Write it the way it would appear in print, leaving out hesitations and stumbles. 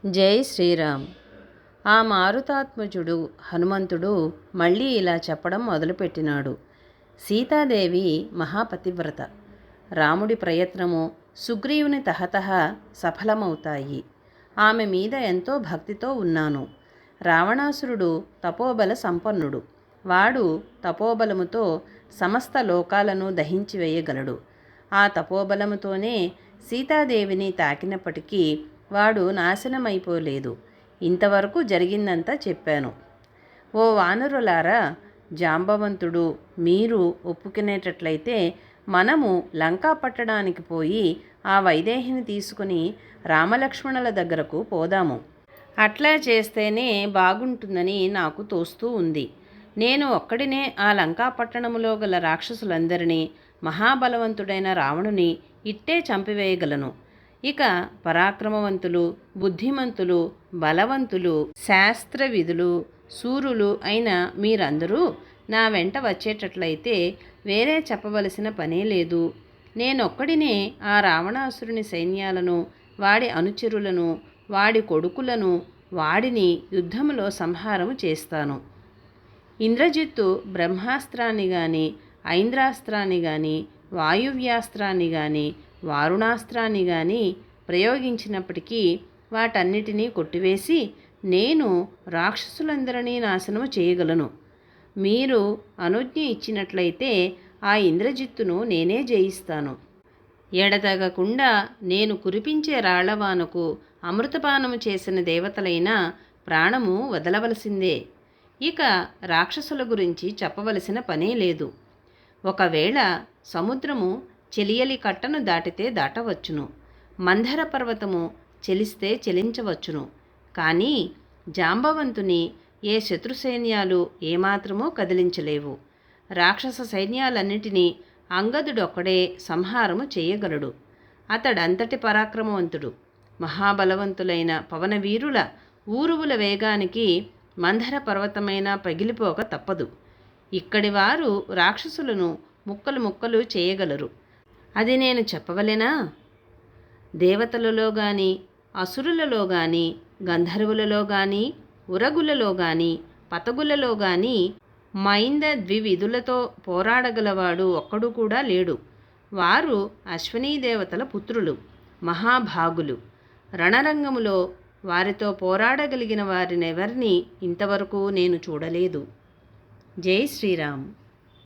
జై శ్రీరామ్. ఆ మారుతాత్మజుడు హనుమంతుడు మళ్ళీ ఇలా చెప్పడం మొదలుపెట్టినాడు. సీతాదేవి మహాపతివ్రత. రాముడి ప్రయత్నము సుగ్రీవుని తహతహ సఫలమవుతాయి. ఆమె మీద ఎంతో భక్తితో ఉన్నాను. రావణాసురుడు తపోబల సంపన్నుడు. వాడు తపోబలముతో సమస్త లోకాలను దహించి వేయగలడు. ఆ తపోబలముతోనే సీతాదేవిని తాకినప్పటికీ వాడు నాశనమైపోలేదు. ఇంతవరకు జరిగిందంతా చెప్పాను. ఓ వానరులారా, జాంబవంతుడు మీరు ఒప్పుకునేటట్లయితే మనము లంకా పట్టడానికి పోయి ఆ వైదేహిని తీసుకుని రామలక్ష్మణుల దగ్గరకు పోదాము. అట్లా చేస్తేనే బాగుంటుందని నాకు తోస్తూ ఉంది. నేను ఒక్కడినే ఆ లంకా పట్టణములో గల రాక్షసులందరినీ, మహాబలవంతుడైన రావణుని ఇట్టే చంపివేయగలను. ఇక పరాక్రమవంతులు, బుద్ధిమంతులు, బలవంతులు, శాస్త్రవిధులు, శూరులు అయిన మీరందరూ నా వెంట వచ్చేటట్లయితే వేరే చెప్పవలసిన పనే లేదు. నేనొక్కడినే ఆ రావణాసురుని సైన్యాలను, వాడి అనుచరులను, వాడి కొడుకులను, వాడిని యుద్ధములో సంహారము చేస్తాను. ఇంద్రజిత్తు బ్రహ్మాస్త్రాన్ని గాని, ఐంద్రాస్త్రాన్ని గాని, వాయువ్యాస్త్రాన్ని గాని, వారుణాస్త్రాన్ని గాని ప్రయోగించినప్పటికీ వాటన్నిటినీ కొట్టివేసి నేను రాక్షసులందరినీ నాశనము చేయగలను. మీరు అనుజ్ఞ ఇచ్చినట్లయితే ఆ ఇంద్రజిత్తును నేనే జయిస్తాను. ఎడతెగకుండా నేను కురిపించే రాళ్లవానకు అమృతపానము చేసిన దేవతలైనా ప్రాణము వదలవలసిందే. ఇక రాక్షసుల గురించి చెప్పవలసిన పనే లేదు. ఒకవేళ సముద్రము చెలియలి కట్టను దాటితే దాటవచ్చును, మందర పర్వతము చెలిస్తే చెలించవచ్చును. కానీ జాంబవంతుని ఏ శత్రుసైన్యాలు ఏమాత్రమూ కదిలించలేవు. రాక్షస సైన్యాలన్నిటినీ అంగదుడొక్కడే సంహారము చేయగలడు. అతడంతటి పరాక్రమవంతుడు. మహాబలవంతులైన పవనవీరుల ఊరువుల వేగానికి మందర పర్వతమైన పగిలిపోక తప్పదు. ఇక్కడి వారు రాక్షసులను ముక్కలు ముక్కలు చేయగలరు. అది నేను చెప్పవలెనా? దేవతలలో గాని, అసురులలో గాని, గంధర్వులలో గాని, ఉరగులలో గాని, పతగులలో గాని మైంద ద్వివిధులతో పోరాడగలవాడు ఒక్కడు కూడా లేడు. వారు అశ్వనీదేవతల పుత్రులు, మహాభాగులు. రణరంగములో వారితో పోరాడగలిగిన వారినెవరిని ఇంతవరకు నేను చూడలేదు. జై శ్రీరామ్.